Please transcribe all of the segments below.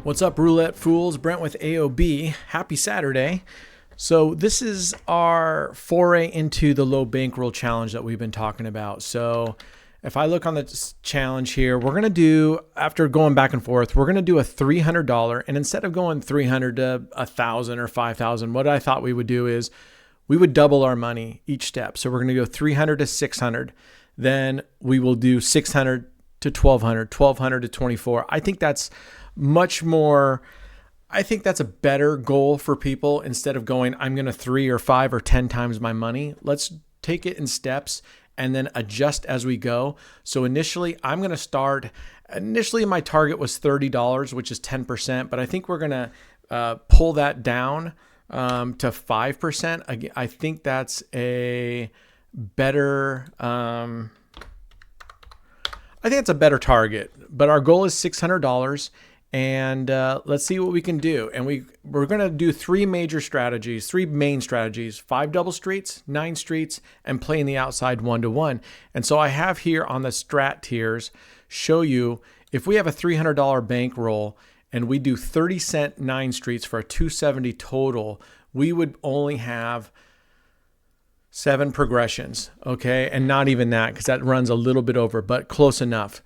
What's up, Roulette Fools? Brent with AOB. Happy Saturday. So this is our foray into the low bankroll challenge that we've been talking about. So if I look on the challenge here, we're going to do, after going back and forth, we're going to do a $300. And instead of going 300 to 1,000 or 5,000, what I thought we would do is we would double our money each step. So we're going to go 300 to 600. Then we will do 600 to 1,200, 1,200 to 24. I think that's much more, I think that's a better goal for people instead of going, I'm going to 3 or 5 or 10 times my money. Let's take it in steps and then adjust as we go. So initially, I'm going to start, initially my target was $30, which is 10%, but I think we're going to pull that down to 5%. I think that's a better, I think it's a better target, but our goal is $600. And let's see what we can do. And we're going to do three main strategies, 5 double streets, 9 streets, and playing the outside 1-to-1. And so I have here on the strat tiers, show you if we have a $300 bankroll and we do 30-cent 9 streets for a $270 total, we would only have 7 progressions, okay? And not even that, because that runs a little bit over, but close enough.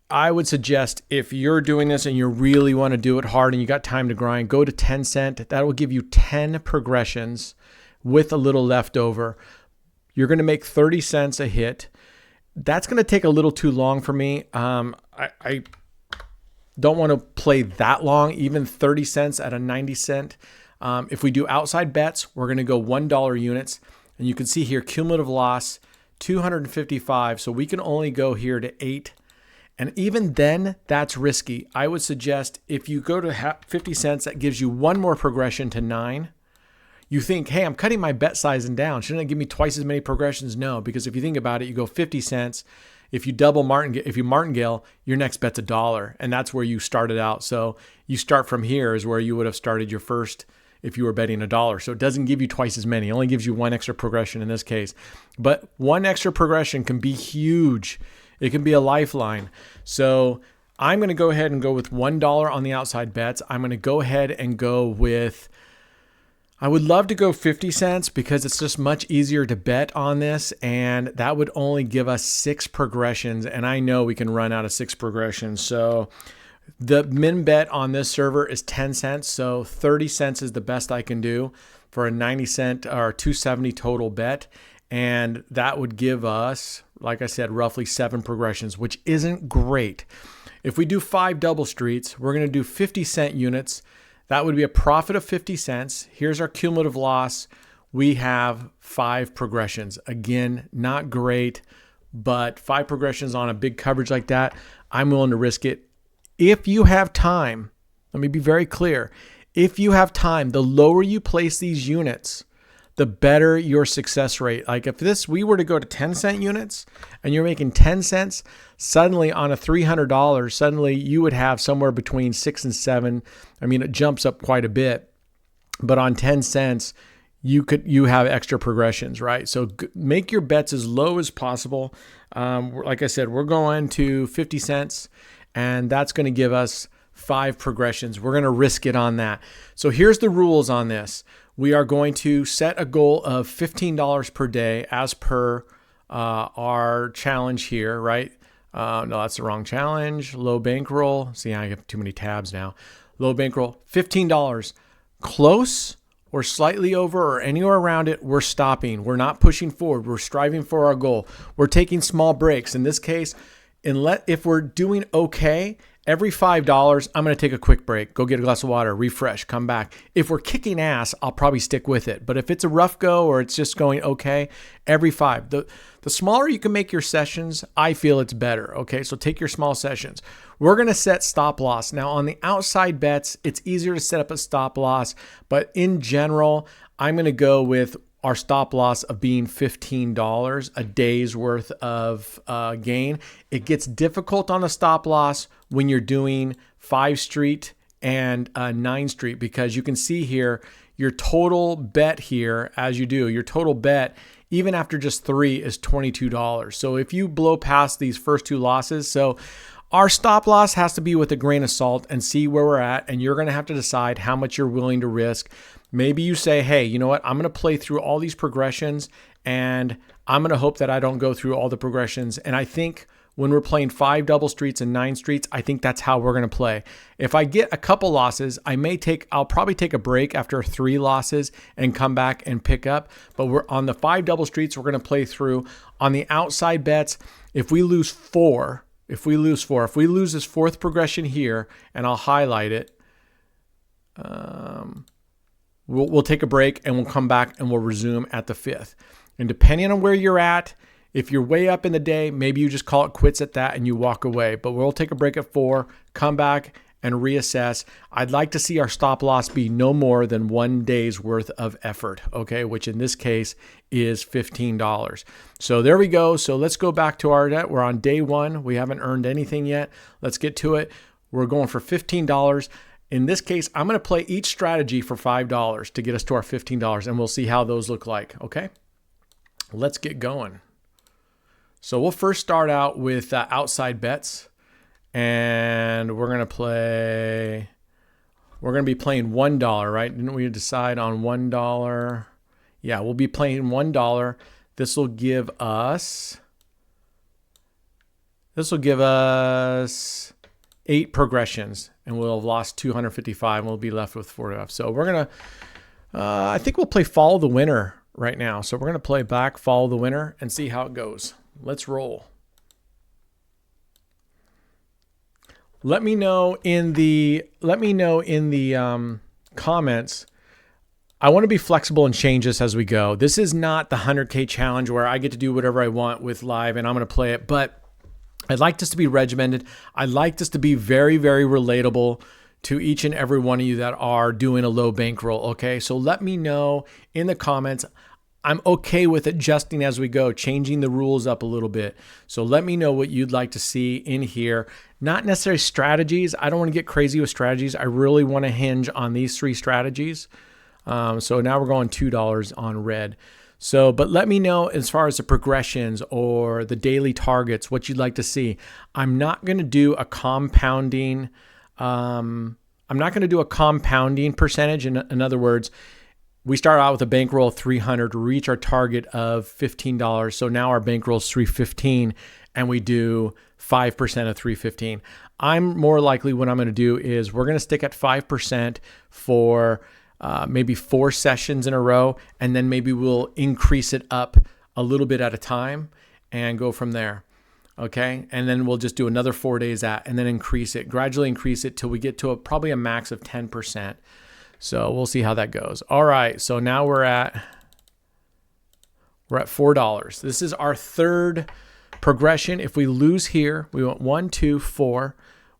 I would suggest if you're doing this and you really want to do it hard and you got time to grind, go to 10 cent. That will give you 10 progressions with a little leftover. You're going to make 30 cents a hit. That's going to take a little too long for me. I don't want to play that long, even 30 cents at a 90 cent. If we do outside bets, we're going to go $1 units. And you can see here, cumulative loss, 255. So we can only go here to 8. And even then, that's risky. I would suggest if you go to 50 cents, that gives you one more progression to 9. You think, hey, I'm cutting my bet size down. Shouldn't it give me twice as many progressions? No, because if you think about it, you go 50 cents. If you double if you martingale, your next bet's $1. And that's where you started out. So you start from here is where you would have started your first if you were betting $1. So it doesn't give you twice as many. It only gives you one extra progression in this case. But one extra progression can be huge. It can be a lifeline. So I'm going to go ahead and go with $1 on the outside bets. I'm going to go ahead and go with, I would love to go 50 cents because it's just much easier to bet on this. And that would only give us 6 progressions. And I know we can run out of 6 progressions. So the min bet on this server is 10 cents. So 30 cents is the best I can do for a 90 cent or 270 total bet. And that would give us, like I said, roughly 7 progressions, which isn't great. If we do 5 double streets, we're going to do 50 cent units. That would be a profit of 50 cents. Here's our cumulative loss. We have 5 progressions. Again, not great, but 5 progressions on a big coverage like that, I'm willing to risk it. If you have time, let me be very clear. If you have time, the lower you place these units, the better your success rate. Like if we were to go to 10 cent units and you're making 10 cents, suddenly on a $300, suddenly you would have somewhere between 6 and 7. I mean, it jumps up quite a bit, but on 10 cents, you have extra progressions, right? So make your bets as low as possible. Like I said, we're going to 50 cents and that's going to give us 5 progressions. We're going to risk it on that. So here's the rules on this. We are going to set a goal of $15 per day as per our challenge here, right? No, that's the wrong challenge. Low bankroll. See, I have too many tabs now. Low bankroll, $15. Close or slightly over or anywhere around it, we're stopping. We're not pushing forward. We're striving for our goal. We're taking small breaks. In this case, if we're doing okay, every $5, I'm going to take a quick break, go get a glass of water, refresh, come back. If we're kicking ass, I'll probably stick with it. But if it's a rough go or it's just going okay, every 5. The smaller you can make your sessions, I feel it's better. Okay, so take your small sessions. We're going to set stop loss. Now on the outside bets, it's easier to set up a stop loss. But in general, I'm going to go with our stop loss of being $15 a day's worth of gain. It gets difficult on a stop loss when you're doing 5 street and 9 street, because you can see here your total bet here, as you do, your total bet, even after just 3 is $22. So if you blow past these first 2 losses, so Our stop loss has to be with a grain of salt and see where we're at. And you're going to have to decide how much you're willing to risk. Maybe you say, hey, you know what? I'm going to play through all these progressions and I'm going to hope that I don't go through all the progressions. And I think when we're playing 5 double streets and 9 streets, I think that's how we're going to play. If I get a couple losses, I'll probably take a break after 3 losses and come back and pick up. But we're on the 5 double streets, we're going to play through. On the outside bets, if we lose 4, if we lose this 4th progression here, and I'll highlight it, we'll take a break and we'll come back and we'll resume at the 5th. And depending on where you're at, if you're way up in the day, maybe you just call it quits at that and you walk away. But we'll take a break at 4, come back and reassess. I'd like to see our stop loss be no more than 1 day's worth of effort, okay, which in this case is $15. So there we go. So let's go back to our debt. We're on day 1. We haven't earned anything yet. Let's get to it. We're going for $15. In this case, I'm going to play each strategy for $5 to get us to our $15, and we'll see how those look like, okay? Let's get going. So we'll first start out with outside bets, and we're going to be playing $1, right? Didn't we decide on $1? Yeah, we'll be playing $1. This will give us 8 progressions, and we'll have lost 255 and we'll be left with 4 So we're going to, I think we'll play follow the winner right now. So we're going to play back follow the winner and see how it goes. Let's roll. Let me know in the comments. I want to be flexible and change this as we go. This is not the 100K challenge where I get to do whatever I want with live and I'm going to play it, but I'd like this to be regimented. I'd like this to be very, very relatable to each and every one of you that are doing a low bankroll. Okay, so let me know in the comments. I'm okay with adjusting as we go, changing the rules up a little bit. So let me know what you'd like to see in here. Not necessarily strategies. I don't want to get crazy with strategies. I really want to hinge on these 3 strategies. So now we're going $2 on red. So, but let me know as far as the progressions or the daily targets, what you'd like to see. I'm not going to do a compounding. I'm not going to do a compounding percentage. In other words, we start out with a bankroll of 300 to reach our target of $15. So now our bankroll is 315 and we do 5% of 315. I'm more likely what I'm going to do is we're going to stick at 5% for maybe 4 sessions in a row, and then maybe we'll increase it up a little bit at a time and go from there. Okay. And then we'll just do another 4 days and then gradually increase it till we get to probably a max of 10%. So we'll see how that goes. All right. So now we're at $4. This is our 3rd progression. If we lose here, we went 1, 2, 4.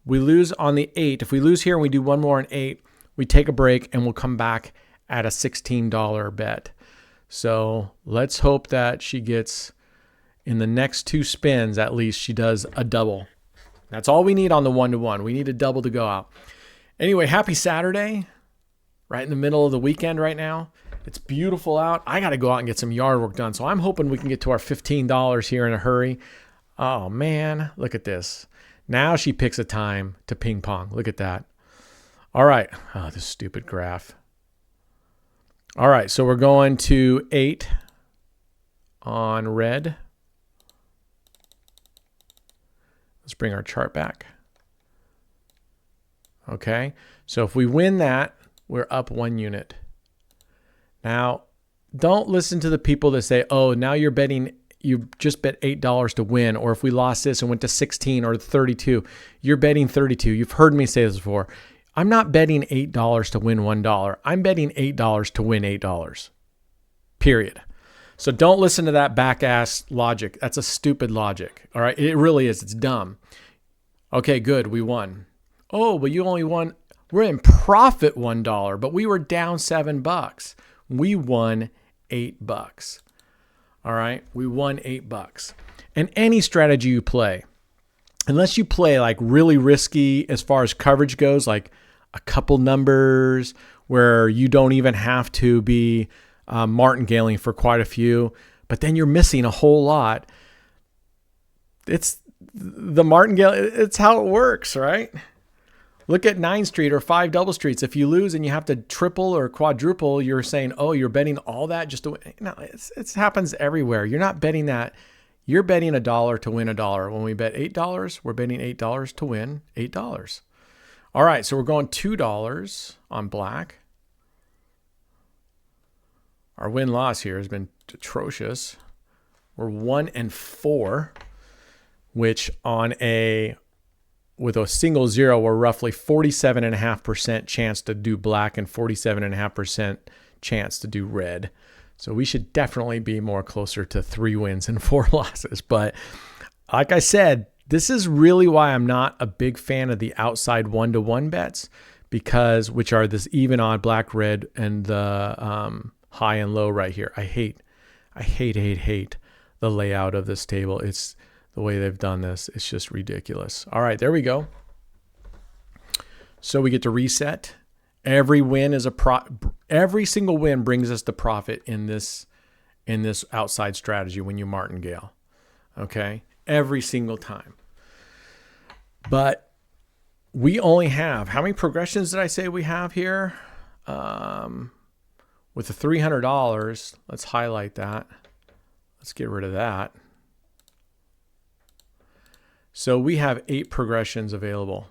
We lose on the 8. If we lose here and we do one more on 8, we take a break and we'll come back at a $16 bet. So let's hope that she gets, in the next 2 spins, at least she does a double. That's all we need on the 1-to-1. We need a double to go out. Anyway, happy Saturday. Right in the middle of the weekend right now. It's beautiful out. I got to go out and get some yard work done. So I'm hoping we can get to our $15 here in a hurry. Oh, man. Look at this. Now she picks a time to ping pong. Look at that. All right. Oh, this stupid graph. All right. So we're going to 8 on red. Let's bring our chart back. Okay. So if we win that, we're up 1 unit. Now, don't listen to the people that say, oh, now you just bet $8 to win. Or if we lost this and went to 16 or 32, you're betting 32. You've heard me say this before. I'm not betting $8 to win $1. I'm betting $8 to win $8. Period. So don't listen to that back-ass logic. That's a stupid logic. All right. It really is. It's dumb. Okay, good. We won. Oh, but you only won. We're in profit $1, but we were down $7. We won $8. All right. We won $8. And any strategy you play, unless you play like really risky as far as coverage goes, like a couple numbers where you don't even have to be martingaling for quite a few, but then you're missing a whole lot. the martingale, it's how it works, right? Look at 9 street or 5 double streets. If you lose and you have to triple or quadruple, you're saying, oh, you're betting all that just to win. No, it happens everywhere. You're not betting that. You're betting $1 to win $1. When we bet $8, we're betting $8 to win $8. All right, so we're going $2 on black. Our win-loss here has been atrocious. We're 1 and 4, which with a single zero, we're roughly 47.5% chance to do black and 47.5% chance to do red. So we should definitely be more closer to 3 wins and 4 losses. But like I said, this is really why I'm not a big fan of the outside 1-to-1 bets, which are this even odd black, red, and the high and low right here. I hate the layout of this table. It's the way they've done this. It's just ridiculous. All right, there we go. So we get to reset. Every win is every single win brings us to profit in this outside strategy when you martingale. Okay? Every single time. But we only have, how many progressions did I say we have here? With the $300, let's highlight that. Let's get rid of that. So we have 8 progressions available.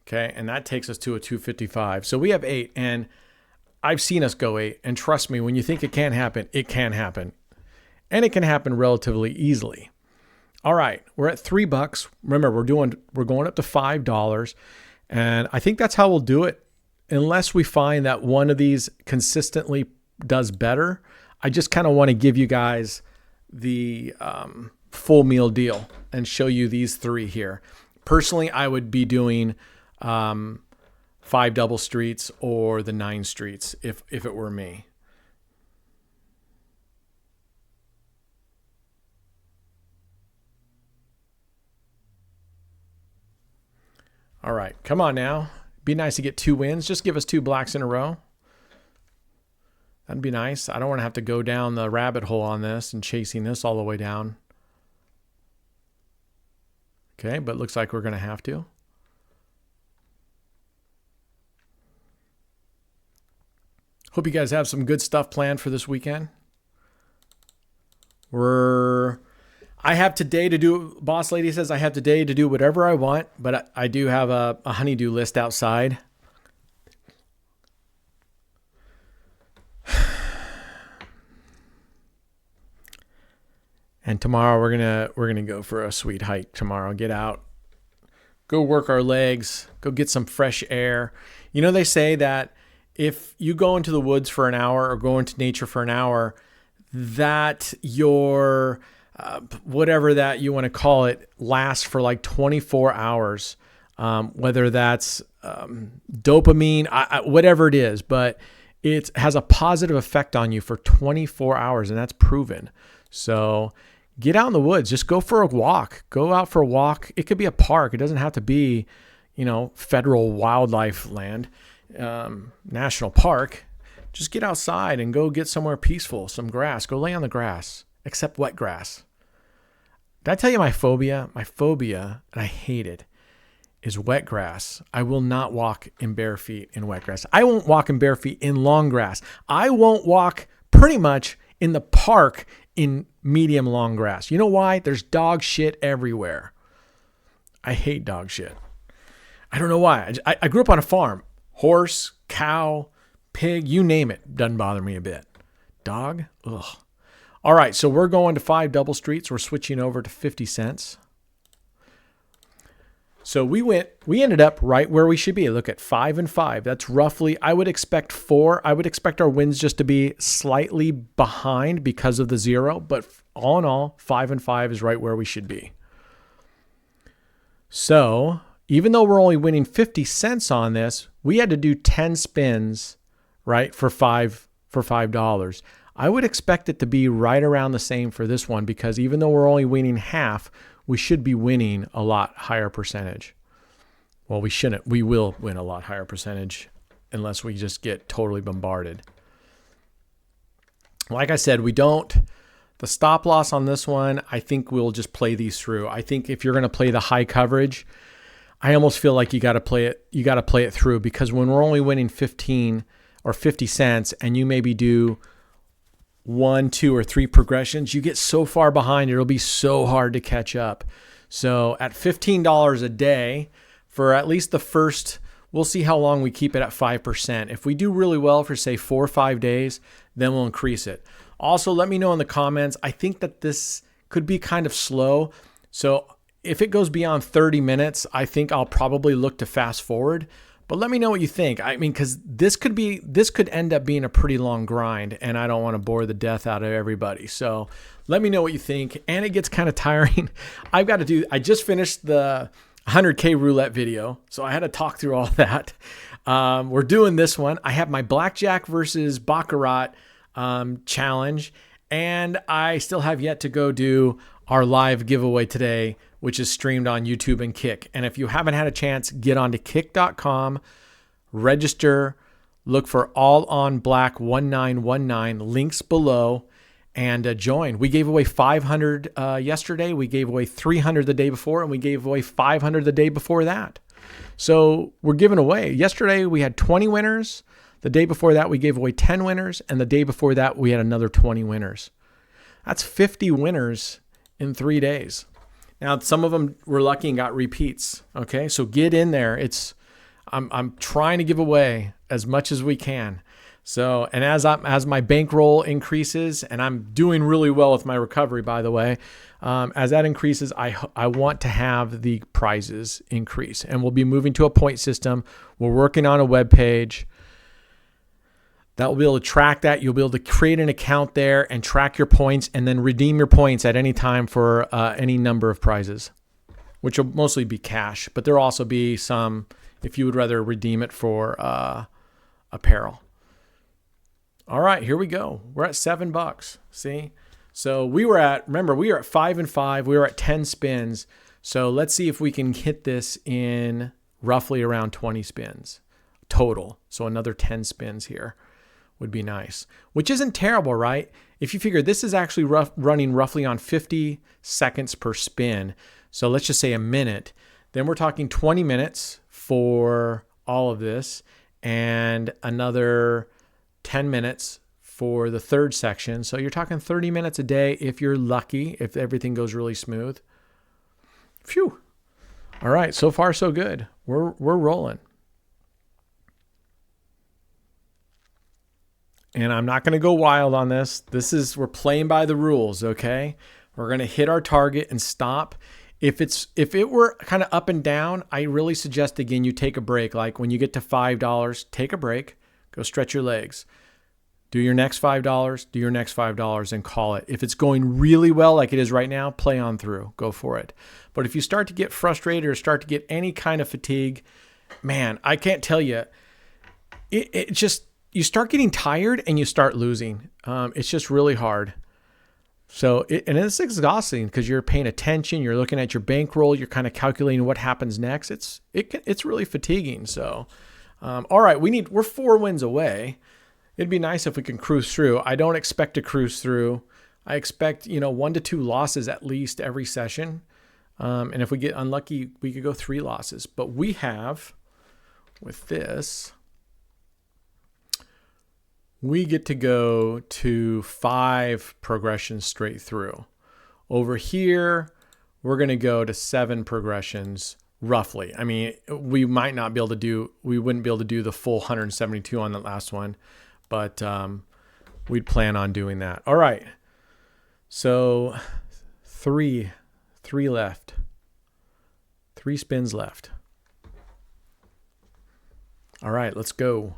Okay, and that takes us to a 255. So we have 8, and I've seen us go 8. And trust me, when you think it can't happen, it can happen. And it can happen relatively easily. All right, we're at $3. Remember, we're going up to $5. And I think that's how we'll do it. Unless we find that one of these consistently does better. I just kind of want to give you guys the full meal deal and show you these 3 here. Personally, I would be doing 5 double streets or the 9 streets if it were me. All right, come on now. Be nice to get 2 wins. Just give us 2 blacks in a row. That'd be nice. I don't want to have to go down the rabbit hole on this and chasing this all the way down. Okay, but it looks like we're going to have to. Hope you guys have some good stuff planned for this weekend. I have today to do, Boss Lady says I have today to do whatever I want, but I do have a honeydew list outside. And tomorrow we're gonna go for a sweet hike tomorrow. Get out, go work our legs, go get some fresh air. You know, they say that if you go into the woods for an hour or go into nature for an hour, that your whatever that you want to call it lasts for like 24 hours. Whether that's dopamine, whatever it is, but it has a positive effect on you for 24 hours, and that's proven. So get out in the woods. Just go for a walk. Go out for a walk. It could be a park. It doesn't have to be, federal wildlife land, national park. Just get outside and go get somewhere peaceful, some grass. Go lay on the grass, except wet grass. Did I tell you my phobia? My phobia, and I hate it, is wet grass. I will not walk in bare feet in wet grass. I won't walk in bare feet in long grass. I won't walk pretty much in the park in medium long grass. You know why? There's dog shit everywhere. I hate dog shit. I don't know why. I grew up on a farm. Horse, cow, pig, you name it. Doesn't bother me a bit. Dog? Ugh. All right, so we're going to 5 double streets. We're switching over to 50 cents. So we ended up right where we should be. Look at 5 and 5. That's roughly, I would expect 4. I would expect our wins just to be slightly behind because of the 0. But all in all, 5 and 5 is right where we should be. So even though we're only winning 50 cents on this, we had to do 10 spins, right, for $5. I would expect it to be right around the same for this one, because even though we're only winning half, we should be winning a lot higher percentage. Well, we shouldn't. We will win a lot higher percentage unless we just get totally bombarded. Like I said, we don't The stop loss on this one, I think we'll just play these through. I think if you're going to play the high coverage, I almost feel like you got to play it. You got to play it through, because when we're only winning 15 or 50 cents and you maybe do 1, 2, or 3 progressions, you get so far behind, it'll be so hard to catch up. So at $15 a day for at least the first, we'll see how long we keep it at 5%. If we do really well for say 4 or 5 days, then we'll increase it. Also, let me know in the comments. I think that this could be kind of slow. So if it goes beyond 30 minutes, I think I'll probably look to fast forward. But let me know what you think. I mean, because this could end up being a pretty long grind, and I don't want to bore the death out of everybody. So let me know what you think. And it gets kind of tiring. I just finished the 100K roulette video, so I had to talk through all that. We're doing this one. I have my blackjack versus baccarat challenge, and I still have yet to go do our live giveaway today, which is streamed on YouTube and Kick. And if you haven't had a chance, get on to kick.com, register, look for All On Black 1919, links below, and join. We gave away 500 yesterday, we gave away 300 the day before, and we gave away 500 the day before that. So we're giving away. Yesterday we had 20 winners. The day before that, we gave away 10 winners. And the day before that, we had another 20 winners. That's 50 winners in 3 days. Now, some of them were lucky and got repeats. Okay, so get in there. I'm trying to give away as much as we can. So, and as my bankroll increases, and I'm doing really well with my recovery, by the way, as that increases, I want to have the prizes increase. And we'll be moving to a point system. We're working on a web page that will be able to track that. You'll be able to create an account there and track your points, and then redeem your points at any time for any number of prizes, which will mostly be cash. But there'll also be some, if you would rather redeem it for apparel. All right, here we go. We're at $7. See? So we were at 5 and 5. We were at 10 spins. So let's see if we can hit this in roughly around 20 spins total. So another 10 spins here would be nice, which isn't terrible, right? If you figure this is actually running roughly on 50 seconds per spin. So let's just say a minute. Then we're talking 20 minutes for all of this, and another 10 minutes for the third section. So you're talking 30 minutes a day if you're lucky, if everything goes really smooth. Phew. All right, so far so good. We're rolling. And I'm not going to go wild on this. We're playing by the rules, okay? We're going to hit our target and stop. If it were kind of up and down, I really suggest, again, you take a break. Like when you get to $5, take a break, go stretch your legs. Do your next $5, do your next $5, and call it. If it's going really well like it is right now, play on through. Go for it. But if you start to get frustrated or start to get any kind of fatigue, man, I can't tell you. It just, you start getting tired and you start losing. It's just really hard. So, and it's exhausting because you're paying attention. You're looking at your bankroll. You're kind of calculating what happens next. It's really fatiguing. So, all right, we're 4 wins away. It'd be nice if we can cruise through. I don't expect to cruise through. I expect, 1 to 2 losses at least every session. And if we get unlucky, we could go 3 losses. But we have, with this, we get to go to 5 progressions straight through. Over here, we're going to go to 7 progressions roughly. I mean, we wouldn't be able to do the full 172 on the last one, but we'd plan on doing that. All right. So 3 left. 3 spins left. All right, let's go.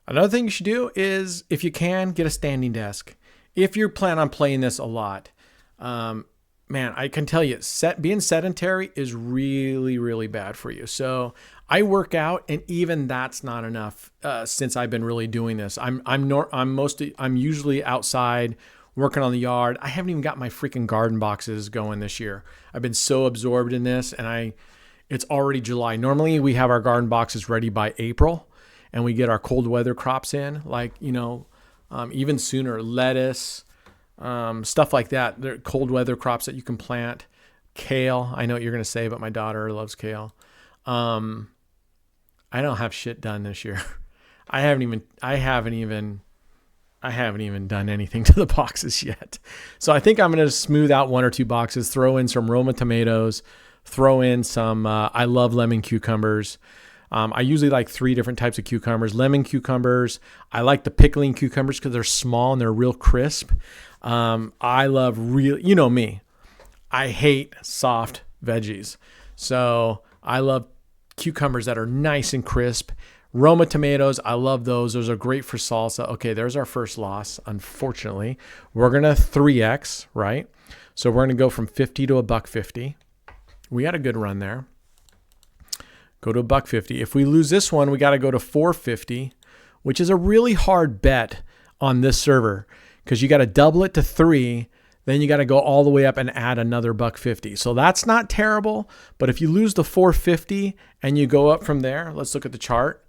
Another thing you should do is, if you can, get a standing desk. If you plan on playing this a lot, man, I can tell you, being sedentary is really, really bad for you. So I work out, and even that's not enough since I've been really doing this. I'm usually outside working on the yard. I haven't even got my freaking garden boxes going this year. I've been so absorbed in this, and it's already July. Normally we have our garden boxes ready by April, and we get our cold weather crops in, like, even sooner. Lettuce, stuff like that. They're cold weather crops that you can plant. Kale. I know what you're going to say, but my daughter loves kale. I don't have shit done this year. I haven't even done anything to the boxes yet. So I think I'm going to smooth out 1 or 2 boxes, throw in some Roma tomatoes, throw in some, I love lemon cucumbers. I usually like 3 different types of cucumbers. Lemon cucumbers. I like the pickling cucumbers because they're small and they're real crisp. I love you know me, I hate soft veggies. So I love cucumbers that are nice and crisp. Roma tomatoes, I love those. Those are great for salsa. Okay, there's our first loss, unfortunately. We're going to 3X, right? So we're going to go from 50 to $1.50. We had a good run there. Go to $1.50. If we lose this one, we got to go to $4.50, which is a really hard bet on this server because you got to double it to 3, then you got to go all the way up and add another $1.50. So that's not terrible, but if you lose the $4.50 and you go up from there, let's look at the chart.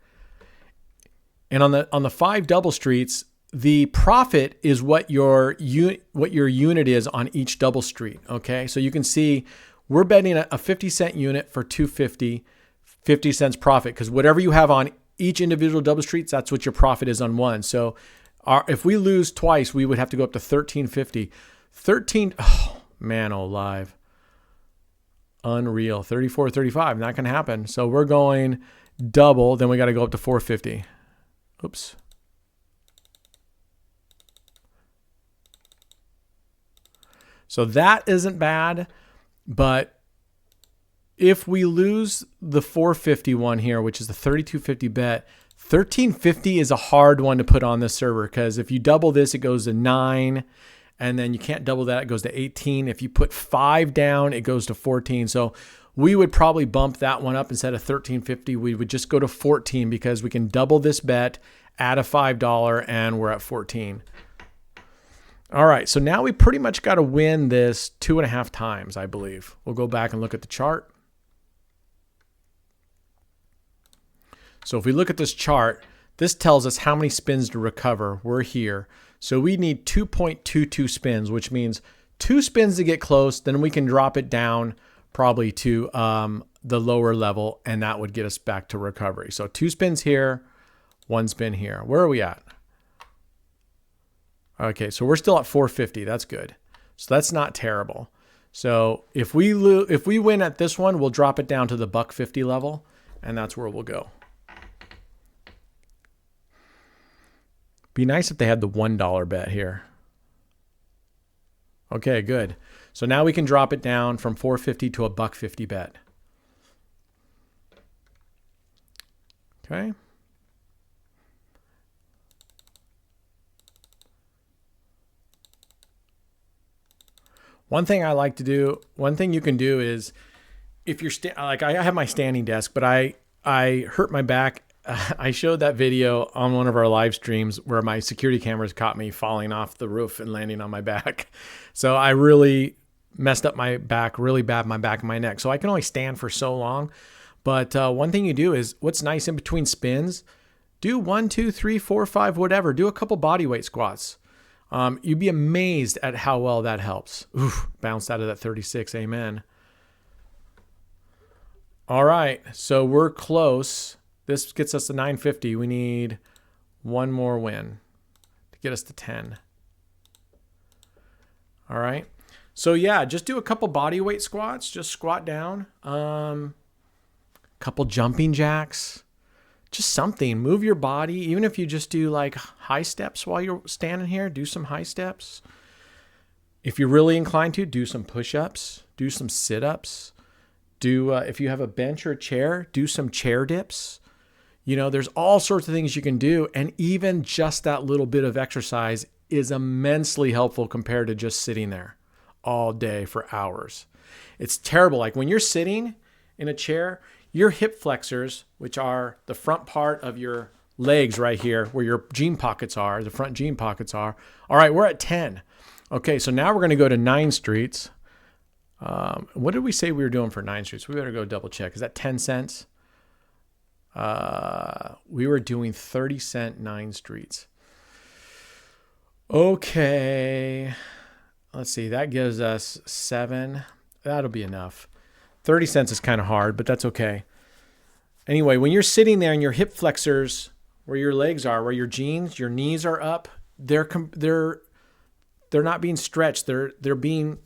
And on the 5 double streets, the profit is what your unit is on each double street. Okay, so you can see we're betting a 50-cent unit for $2.50, 50 cents profit, because whatever you have on each individual double streets, that's what your profit is on one. So if we lose twice, we would have to go up to $13.50. Oh man, oh live, unreal. 34.35, not gonna happen. So we're going double, then we got to go up to $4.50. Oops. So that isn't bad, but if we lose the $4.50 one here, which is the $32.50 bet, $13.50 is a hard one to put on this server because if you double this, it goes to 9, and then you can't double that, it goes to 18. If you put 5 down, it goes to 14. So we would probably bump that one up. Instead of $13.50, we would just go to 14 because we can double this bet, add a $5, and we're at 14. All right, so now we pretty much got to win this 2.5 times, I believe. We'll go back and look at the chart. So if we look at this chart, this tells us how many spins to recover. We're here. So we need 2.22 spins, which means 2 spins to get close. Then we can drop it down probably to the lower level, and that would get us back to recovery. So 2 spins here, 1 spin here. Where are we at? Okay, so we're still at $4.50. That's good. So that's not terrible. So if we win at this one, we'll drop it down to the $1.50 level, and that's where we'll go. Be nice if they had the $1 bet here. Okay, good. So now we can drop it down from $4.50 to a $1.50 bet. Okay. One thing I like to do, one thing you can do is if you're like I have my standing desk, but I hurt my back. I showed that video on one of our live streams where my security cameras caught me falling off the roof and landing on my back. So I really messed up my back really bad, my back and my neck. So I can only stand for so long. But one thing you do is what's nice in between spins, do 1, 2, 3, 4, 5, whatever. Do a couple body weight squats. You'd be amazed at how well that helps. Oof, bounced out of that 36. Amen. All right. So we're close. This gets us to 950. We need one more win to get us to 10. All right. So yeah, just do a couple body weight squats. Just squat down. Couple jumping jacks. Just something. Move your body. Even if you just do like high steps while you're standing here, do some high steps. If you're really inclined to, do some push-ups. Do some sit-ups. If you have a bench or a chair, do some chair dips. You know, there's all sorts of things you can do. And even just that little bit of exercise is immensely helpful compared to just sitting there all day for hours. It's terrible. Like when you're sitting in a chair, your hip flexors, which are the front part of your legs right here, where your jean pockets are, the front jean pockets are. All right, we're at 10. Okay, so now we're going to go to 9 streets. What did we say we were doing for 9 streets? We better go double check. Is that 10 cents? We were doing 30 cent 9 streets. Okay. Let's see. That gives us 7. That'll be enough. 30 cents is kind of hard, but that's okay. Anyway, when you're sitting there and your hip flexors, where your legs are, where your jeans, your knees are up, they're not being stretched. They're being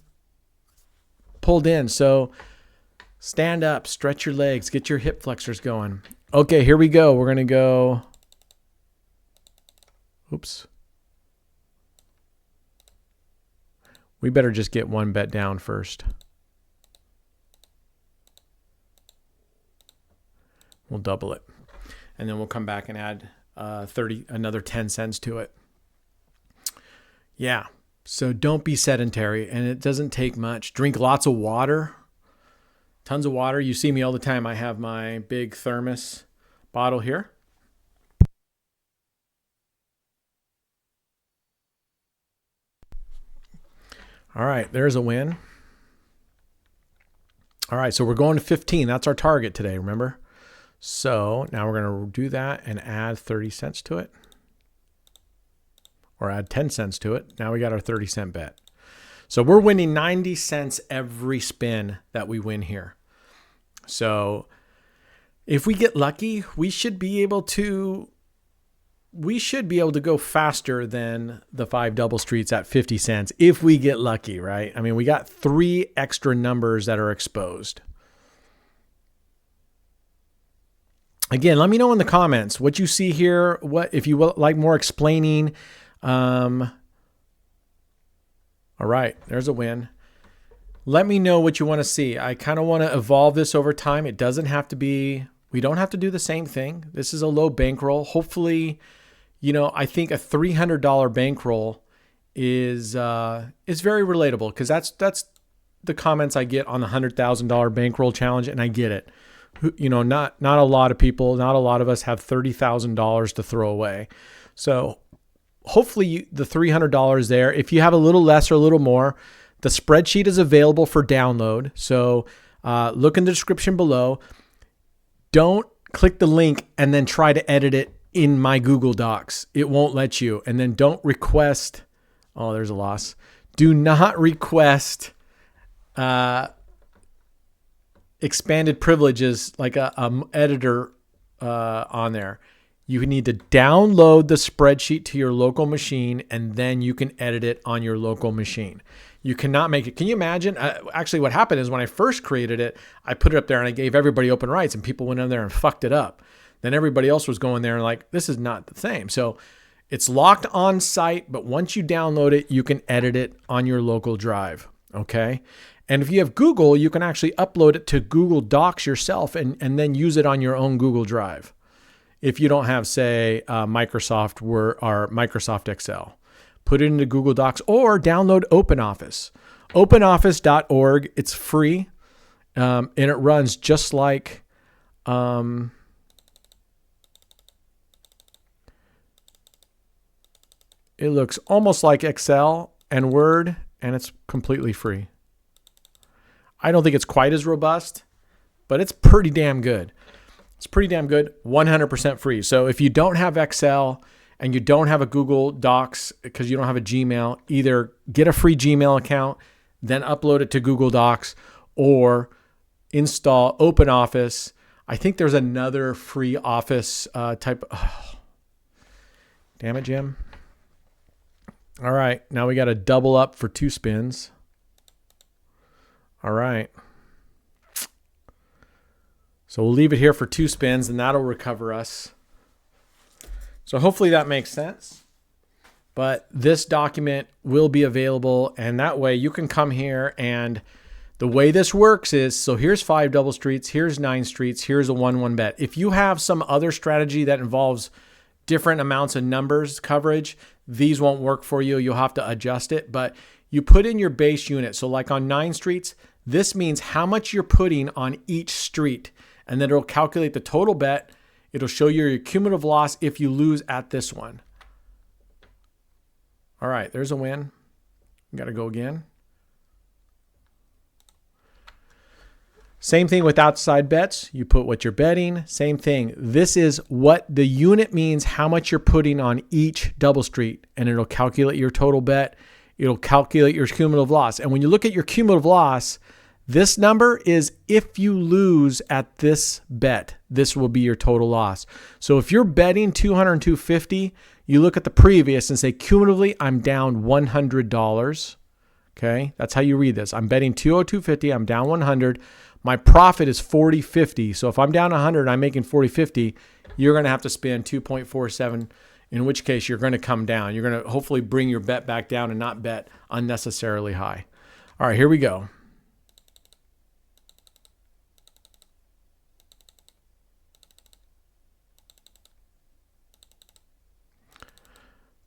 pulled in. So stand up, stretch your legs, get your hip flexors going. Okay, here we go. We're going to go. Oops. We better just get one bet down first. We'll double it. And then we'll come back and add another 10 cents to it. Yeah. So don't be sedentary, and it doesn't take much. Drink lots of water. Tons of water. You see me all the time. I have my big thermos bottle here. All right, there's a win. All right, so we're going to 15. That's our target today, remember? So now we're going to do that and add 30 cents to it. Or add 10 cents to it. Now we got our 30-cent bet. So we're winning 90 cents every spin that we win here. So if we get lucky, we should be able to go faster than the 5 double streets at 50 cents if we get lucky, right? I mean, we got 3 extra numbers that are exposed. Again, let me know in the comments what you see here. What if you like more explaining? All right, there's a win. Let me know what you want to see. I kind of want to evolve this over time. It doesn't have to be, we don't have to do the same thing. This is a low bankroll. Hopefully, I think a $300 bankroll is very relatable, because that's the comments I get on the $100,000 bankroll challenge, and I get it. Not a lot of people, not a lot of us have $30,000 to throw away. So hopefully the $300 there. If you have a little less or a little more, the spreadsheet is available for download. So look in the description below. Don't click the link and then try to edit it in my Google Docs. It won't let you. And then don't request. Oh, there's a loss. Do not request expanded privileges like a editor on there. You need to download the spreadsheet to your local machine, and then you can edit it on your local machine. You cannot make it. Can you imagine? Actually, what happened is when I first created it, I put it up there and I gave everybody open rights, and people went in there and fucked it up. Then everybody else was going there and like, this is not the same. So it's locked on site, but once you download it, you can edit it on your local drive. Okay. And if you have Google, you can actually upload it to Google Docs yourself and then use it on your own Google Drive. If you don't have, say, Microsoft Word or Microsoft Excel, put it into Google Docs or download OpenOffice. OpenOffice.org. It's free, and it runs just like it looks almost like Excel and Word, and it's completely free. I don't think it's quite as robust, but it's pretty damn good. It's pretty damn good, 100% free. So if you don't have Excel and you don't have a Google Docs because you don't have a Gmail, either get a free Gmail account, then upload it to Google Docs, or install OpenOffice. I think there's another free Office type. Oh, damn it, Jim. All right, now we got to double up for 2 spins. All right. So we'll leave it here for 2 spins, and that'll recover us. So hopefully that makes sense. But this document will be available, and that way you can come here, and the way this works is, so here's 5 double streets, here's 9 streets, here's a 1-1 bet. If you have some other strategy that involves different amounts of numbers coverage, these won't work for you. You'll have to adjust it, but you put in your base unit. So like on 9 streets, this means how much you're putting on each street, and then it'll calculate the total bet. It'll show you your cumulative loss if you lose at this one. All right, there's a win. Got to go again. Same thing with outside bets. You put what you're betting. Same thing. This is what the unit means, how much you're putting on each double street, and it'll calculate your total bet. It'll calculate your cumulative loss. And when you look at your cumulative loss, this number is if you lose at this bet, this will be your total loss. So if you're betting 200 and 250, you look at the previous and say, cumulatively, I'm down $100. Okay, that's how you read this. I'm betting 202.50, I'm down 100. My profit is 40.50. So if I'm down 100 and I'm making 40.50, you're going to have to spend 2.47, in which case you're going to come down. You're going to hopefully bring your bet back down and not bet unnecessarily high. All right, here we go.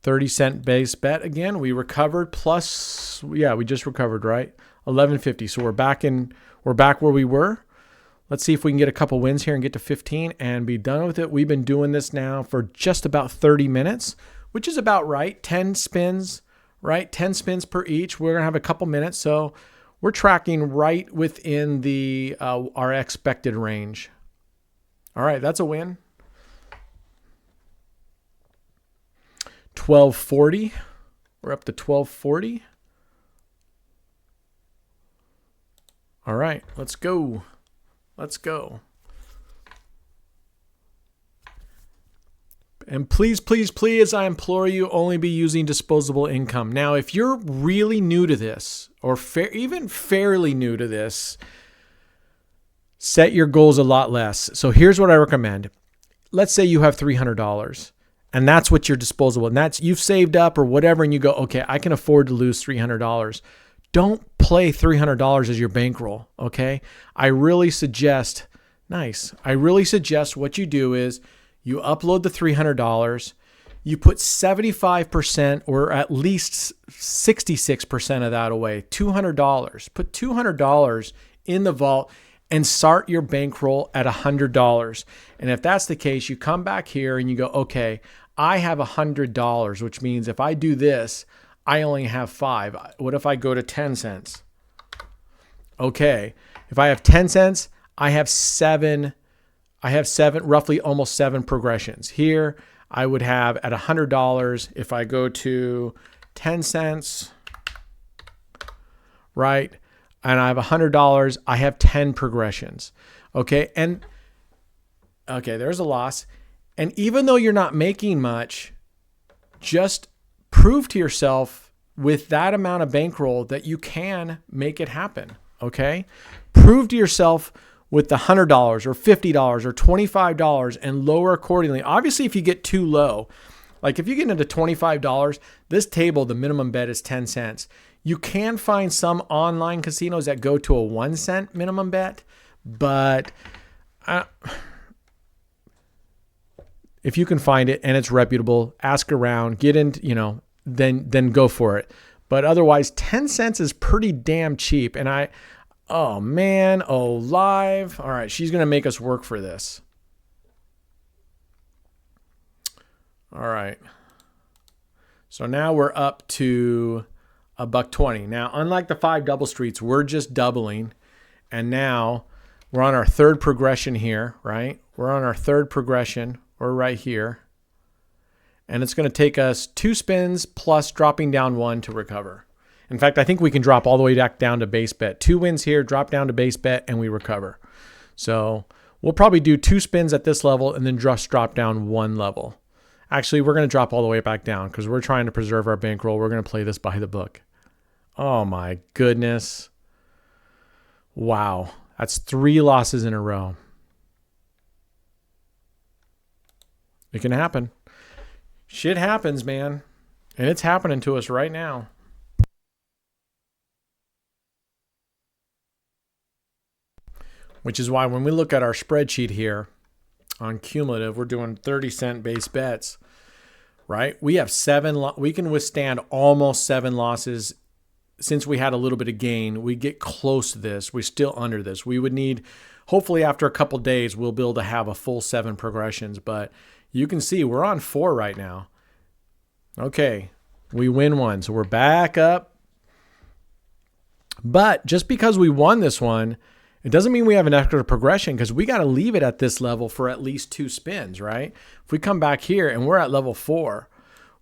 $0.30 base bet again. We recovered plus, yeah, we just recovered, right? 11.50. So we're back where we were. Let's see if we can get a couple wins here and get to 15 and be done with it. We've been doing this now for just about 30 minutes, which is about right. 10 spins, right? 10 spins per each. We're going to have a couple minutes. So we're tracking right within the our expected range. All right, that's a win. 1240. We're up to 1240. All right, let's go. Let's go. And please, please, please, I implore you, only be using disposable income. Now, if you're really new to this, or even fairly new to this, set your goals a lot less. So here's what I recommend. Let's say you have $300. And that's what your disposable, and that's you've saved up or whatever, and you go, okay, I can afford to lose $300. Don't play $300 as your bankroll, okay? I really suggest what you do is you upload the $300, you put 75% or at least 66% of that away, $200. Put $200 in the vault and start your bankroll at $100. And if that's the case, you come back here and you go, okay, I have $100, which means if I do this, I only have 5. What if I go to 10 cents? Okay. If I have 10 cents, I have 7, roughly almost 7 progressions. Here, I would have at $100, if I go to 10 cents, right? And I have $100, I have 10 progressions. Okay. And okay, there's a loss. And even though you're not making much, just prove to yourself with that amount of bankroll that you can make it happen, okay? Prove to yourself with the $100 or $50 or $25 and lower accordingly. Obviously, if you get too low, like if you get into $25, this table, the minimum bet is 10 cents. You can find some online casinos that go to a 1 cent minimum bet, but if you can find it and it's reputable, ask around, get in, then go for it. But otherwise, 10 cents is pretty damn cheap. And oh man, live. All right, she's going to make us work for this. All right. So now we're up to $1.20. Now, unlike the 5 double streets, we're just doubling. And now we're on our third progression here, right? We're on our third progression. We're right here. And it's going to take us 2 spins plus dropping down 1 to recover. In fact, I think we can drop all the way back down to base bet. 2 wins here, drop down to base bet, and we recover. So we'll probably do 2 spins at this level and then just drop down 1 level. Actually, we're going to drop all the way back down because we're trying to preserve our bankroll. We're going to play this by the book. Oh my goodness. Wow. That's 3 losses in a row. It can happen. Shit happens, man. And it's happening to us right now. Which is why when we look at our spreadsheet here on cumulative, we're doing 30-cent base bets, right? We have 7. We can withstand almost 7 losses. Since we had a little bit of gain, we get close to this. We're still under this. We would need, hopefully after a couple days, we'll be able to have a full 7 progressions, but you can see we're on 4 right now. Okay, we win 1, so we're back up. But just because we won this one, It doesn't mean we have an extra progression because we got to leave it at this level for at least 2 spins, right? If we come back here and we're at level 4,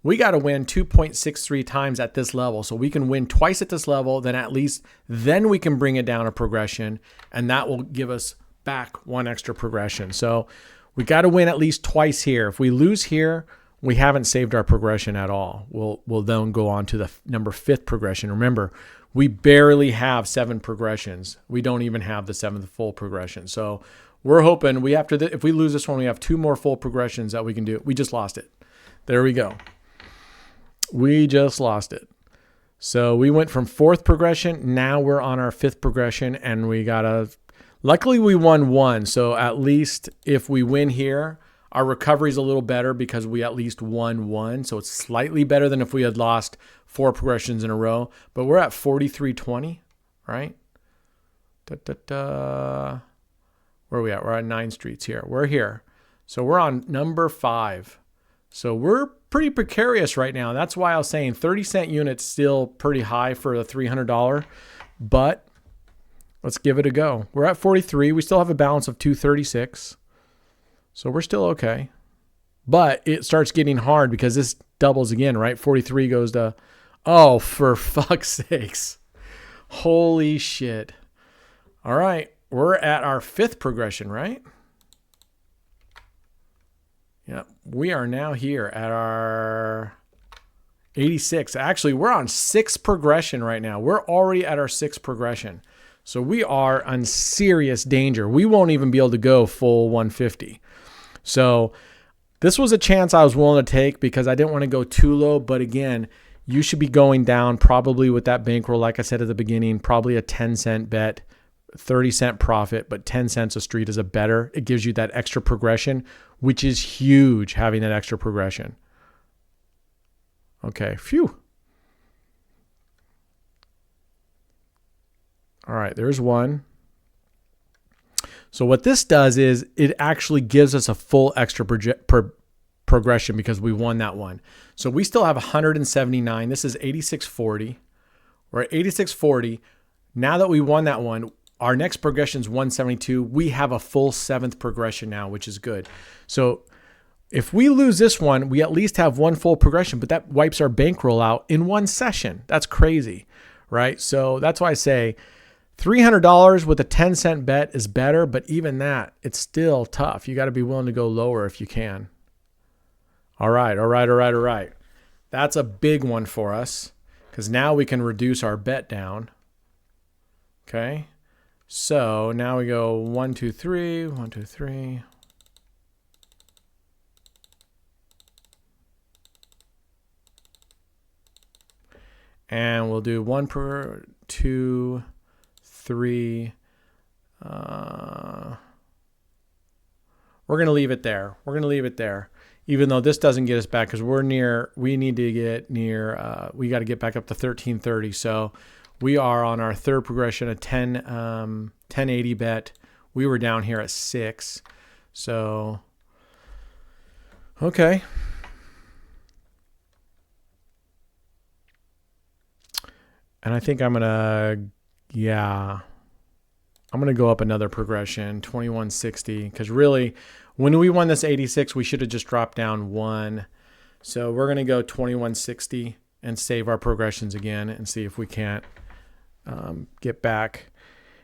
we got to win 2.63 times at this level. So we can win twice at this level, then we can bring it down a progression, and that will give us back 1 extra progression. So we got to win at least twice here. If we lose here, we haven't saved our progression at all. We'll then go on to the number 5th progression. Remember, we barely have 7 progressions. We don't even have the 7th full progression. So we're hoping if we lose this one, we have 2 more full progressions that we can do. We just lost it. There we go. We just lost it. So we went from 4th progression. Now we're on our 5th progression, and luckily we won 1. So at least if we win here, our recovery is a little better because we at least won 1. So it's slightly better than if we had lost 4 progressions in a row. But we're at 4320, right? Where are we at? We're at 9 streets here. We're here. So we're on number 5. So we're pretty precarious right now. That's why I was saying 30-cent unit's still pretty high for a $300, but let's give it a go. We're at 43. We still have a balance of 236. So we're still okay. But it starts getting hard because this doubles again, right? 43 goes to, oh, for fuck's sakes. Holy shit. All right. We're at our 5th progression, right? Yeah, we are now here at our 86. Actually, we're on 6th progression right now. We're already at our 6th progression. So we are in serious danger. We won't even be able to go full 150. So this was a chance I was willing to take because I didn't want to go too low. But again, you should be going down probably with that bankroll, like I said at the beginning, probably a 10-cent bet, 30-cent profit, but 10 cents a street is a better. It gives you that extra progression, which is huge, having that extra progression. Okay, phew. All right, there's 1. So what this does is it actually gives us a full extra progression because we won that one. So we still have 179. This is 8640. We're at 8640. Now that we won that one, our next progression is 172. We have a full 7th progression now, which is good. So if we lose this one, we at least have 1 full progression, but that wipes our bankroll out in 1 session. That's crazy, right? So that's why I say $300 with a 10-cent bet is better, but even that, it's still tough. You got to be willing to go lower if you can. All right. That's a big one for us because now we can reduce our bet down. Okay. So now we go 1, 2, 3, 1, 2, 3. And we'll do 1 per 2, 3. We're going to leave it there. Even though this doesn't get us back because we need to get near, we got to get back up to 1330. So we are on our 3rd progression, a 1080 bet. We were down here at 6. So, okay. And I think I'm going to go up another progression, 2160. Because really, when we won this 86, we should have just dropped down 1. So we're going to go 2160 and save our progressions again and see if we can't get back.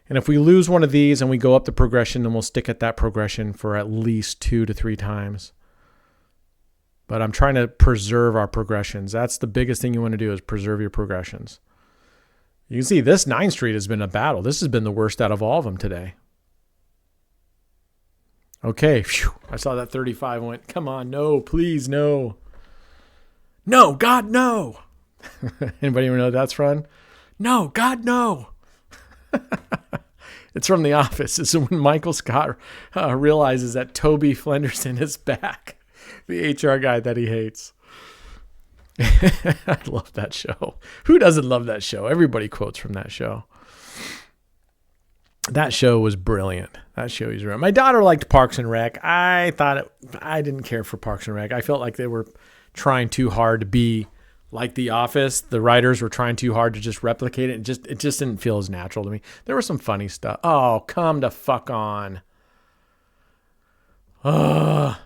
And if we lose one of these and we go up the progression, then we'll stick at that progression for at least 2 to 3 times. But I'm trying to preserve our progressions. That's the biggest thing you want to do is preserve your progressions. You can see this 9th Street has been a battle. This has been the worst out of all of them today. Okay. Phew. I saw that 35 and went, come on, no, please, no. No, God, no. Anybody even know what that's from? No, God, no. It's from The Office. It's when Michael Scott realizes that Toby Flenderson is back, the HR guy that he hates. I love that show. Who doesn't love that show? Everybody quotes from that show. That show was brilliant. That show was brilliant. My daughter liked Parks and Rec. I didn't care for Parks and Rec. I felt like they were trying too hard to be Like The Office, the writers were trying too hard to just replicate it. It just didn't feel as natural to me. There was some funny stuff. Oh, come to fuck on. Ugh.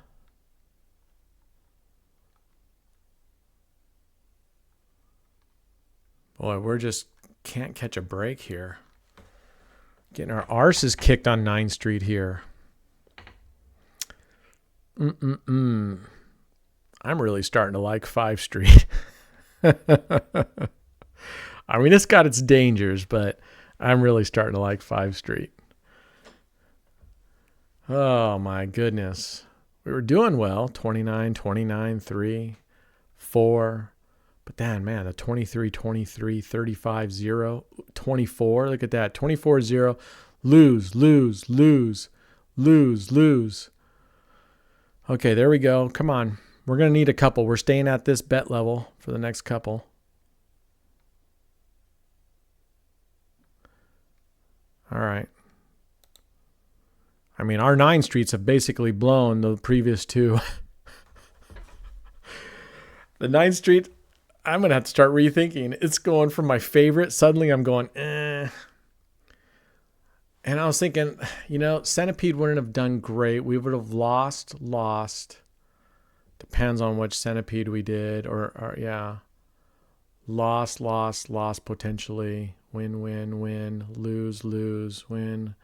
Boy, we're just can't catch a break here. Getting our arses kicked on 9th Street here. I'm really starting to like 5th Street. I mean, it's got its dangers, but I'm really starting to like 5th Street. Oh, my goodness. We were doing well. 29, 29, 3, 4. But then, man, the 23, 23, 35, 0, 24. Look at that. 24, 0. Lose, lose, lose, lose, lose. Okay, there we go. Come on. We're going to need a couple. We're staying at this bet level for the next couple. All right. I mean, our 9 streets have basically blown the previous two. The 9th Street, I'm going to have to start rethinking. It's going from my favorite. Suddenly I'm going, eh. And I was thinking, Centipede wouldn't have done great. We would have lost. Depends on which Centipede we did. Or yeah. Lost potentially. Win, lose, win.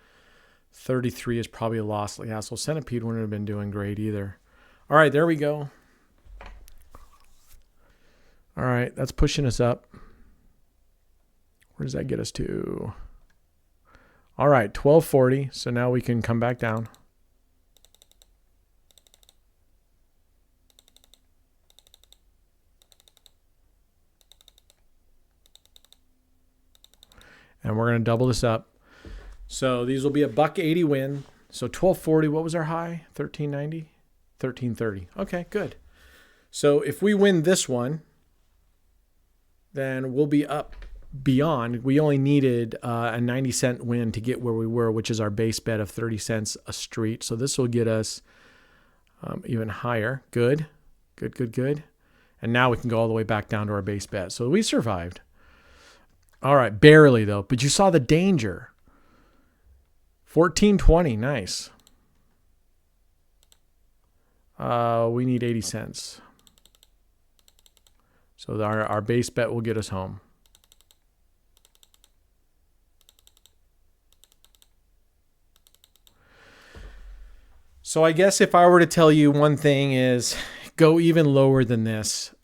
33 is probably a loss. Yeah, so Centipede wouldn't have been doing great either. All right, there we go. All right, that's pushing us up. Where does that get us to? All right, 1240. So now we can come back down. And we're going to double this up. So these will be a $1.80 win. So 1240, what was our high? 1390? 1330. Okay, good. So if we win this one, then we'll be up beyond. We only needed a 90-cent win to get where we were, which is our base bet of 30 cents a street. So this will get us even higher. Good. And now we can go all the way back down to our base bet. So we survived. All right, barely though. But you saw the danger. 1420, nice. We need 80 cents. So our base bet will get us home. So I guess if I were to tell you one thing is go even lower than this,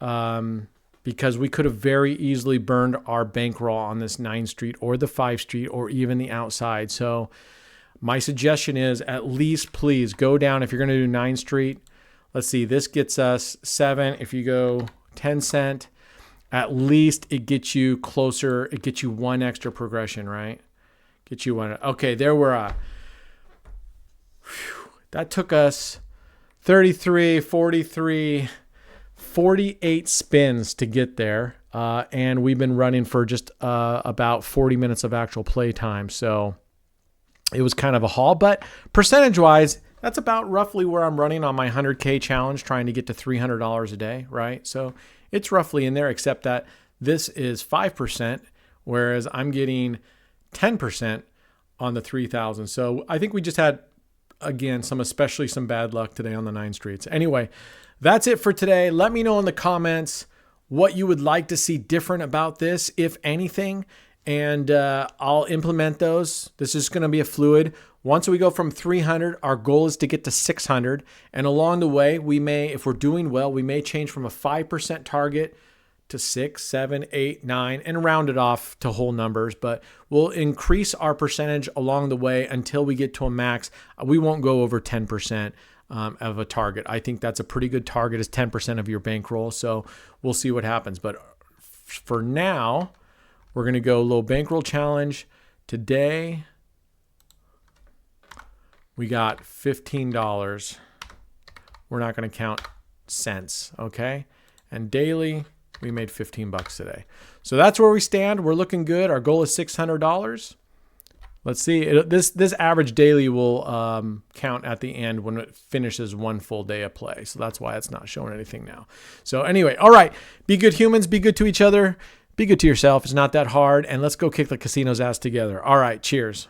because we could have very easily burned our bankroll on this 9th Street or the 5th Street or even the outside. So my suggestion is at least please go down. If you're going to do 9th Street, let's see, this gets us 7. If you go 10 cent, at least it gets you closer. It gets you one extra progression, right? Get you one. Okay, there we're at. That took us 33, 43, 48 spins to get there. And we've been running for just about 40 minutes of actual play time. So it was kind of a haul. But percentage-wise, that's about roughly where I'm running on my 100K challenge, trying to get to $300 a day, right? So it's roughly in there, except that this is 5%, whereas I'm getting 10% on the 3,000. So I think we just had, again, especially some bad luck today on the 9 streets. Anyway, that's it for today. Let me know in the comments what you would like to see different about this, if anything, and I'll implement those. This is going to be a fluid. Once we go from 300, our goal is to get to 600. And along the way, we may, if we're doing well, we may change from a 5% target to 6, 7, 8, 9, and round it off to whole numbers. But we'll increase our percentage along the way until we get to a max. We won't go over 10% of a target. I think that's a pretty good target, is 10% of your bankroll. So we'll see what happens. But for now, we're going to go low bankroll challenge. Today, we got $15. We're not going to count cents, okay? And daily, we made $15 today. So that's where we stand. We're looking good. Our goal is $600. Let's see. This average daily will count at the end when it finishes one full day of play. So that's why it's not showing anything now. So anyway, all right. Be good humans. Be good to each other. Be good to yourself. It's not that hard. And let's go kick the casino's ass together. All right. Cheers.